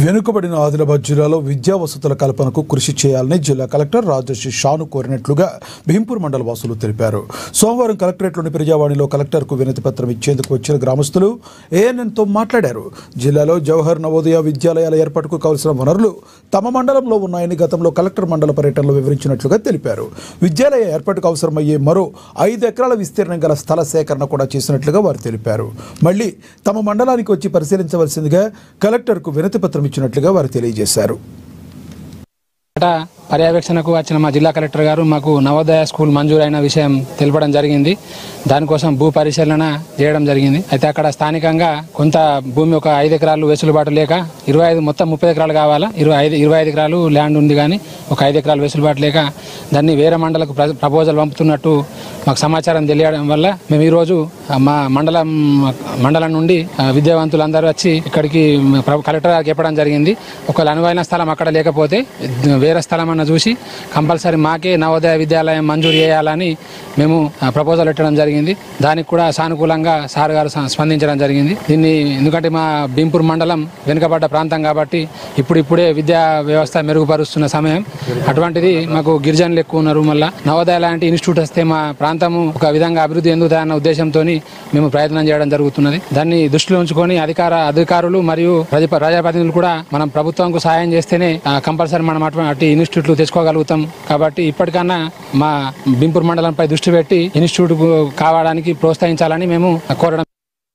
వెనుకబడిన ఆదిలాబాద్ జిల్లాలో విద్యా వసతుల కల్పనకు కృషి చేయాలని జిల్లా కలెక్టర్ రాజర్షి షాను కోరినట్లుగా భీంపూర్ మండల వాసులు తెలిపారు. సోమవారం కలెక్టరేట్లోని ప్రజావాణిలో కలెక్టర్కు వినతి పత్రం ఇచ్చేందుకు వచ్చిన గ్రామస్తులు ఏఎన్ఎన్తో మాట్లాడారు. జిల్లాలో జవహర్ నవోదయ విద్యాలయాల ఏర్పాటుకు కావలసిన వనరులు తమ మండలంలో ఉన్నాయని గతంలో కలెక్టర్ మండల పర్యటనలో వివరించినట్లుగా తెలిపారు. విద్యాలయ ఏర్పాటుకు అవసరమయ్యే మరో 5 ఎకరాల విస్తీర్ణం గల స్థల సేకరణ కూడా చేసినట్లుగా వారు తెలిపారు. మళ్లీ తమ మండలానికి వచ్చి పరిశీలించవలసిందిగా కలెక్టర్కు వినతి పత్రం ఇచ్చినట్లుగా వారు తెలియజేశారు. పర్యవేక్షణకు వచ్చిన మా జిల్లా కలెక్టర్ గారు మాకు నవోదయ స్కూల్ మంజూరైన విషయం తెలపడం జరిగింది. దానికోసం భూ పరిశీలన చేయడం జరిగింది. అయితే అక్కడ స్థానికంగా కొంత భూమి ఒక 5 ఎకరాలు వెసులుబాటు లేక 25 మొత్తం 30 ఎకరాలు కావాలా, 25 ఎకరాలు ల్యాండ్ ఉంది కానీ ఒక 5 ఎకరాలు వెసులుబాటు లేక దాన్ని వేరే మండలకు ప్రపోజల్ పంపుతున్నట్టు మాకు సమాచారం తెలియడం వల్ల మేము ఈరోజు మా మండలం నుండి విద్యావంతులందరూ వచ్చి ఇక్కడికి కలెక్టర్ గారికి చెప్పడం జరిగింది. ఒకవేళ అనువైన స్థలం అక్కడ లేకపోతే వేరే స్థలం అన్న చూసి కంపల్సరీ మాకే నవోదయ విద్యాలయం మంజూరు చేయాలని మేము ప్రపోజల్ పెట్టడం జరిగింది. దానికి కూడా సానుకూలంగా సార్ గారు స్పందించడం జరిగింది. దీన్ని ఎందుకంటే మా భీంపూర్ మండలం వెనుకబడ్డ ప్రాంతం కాబట్టి ఇప్పుడిప్పుడే విద్యా వ్యవస్థ మెరుగుపరుస్తున్న సమయం. అటువంటిది మాకు గిరిజనులు ఎక్కువ ఉన్నారు. మళ్ళీ నవోదయ లాంటి ఇన్స్టిట్యూట్ వస్తే మా ప్రాంతము ఒక విధంగా అభివృద్ధి ఎందుకుతాయన్న ఉద్దేశంతో మేము ప్రయత్నం చేయడం జరుగుతున్నది. దాన్ని దృష్టిలో ఉంచుకొని అధికారులు మరియు ప్రజాప్రతినిధులు కూడా మనం ప్రభుత్వంకు సహాయం చేస్తేనే కంపల్సరీ మనం అటువంటి ఇన్స్టిట్యూట్లు తెచ్చుకోగలుగుతాం. కాబట్టి ఇప్పటికన్నా మా భీంపూర్ మండలంపై దృష్టి పెట్టి ఇన్స్టిట్యూట్ కావడానికి ప్రోత్సహించాలని మేము కోరడం.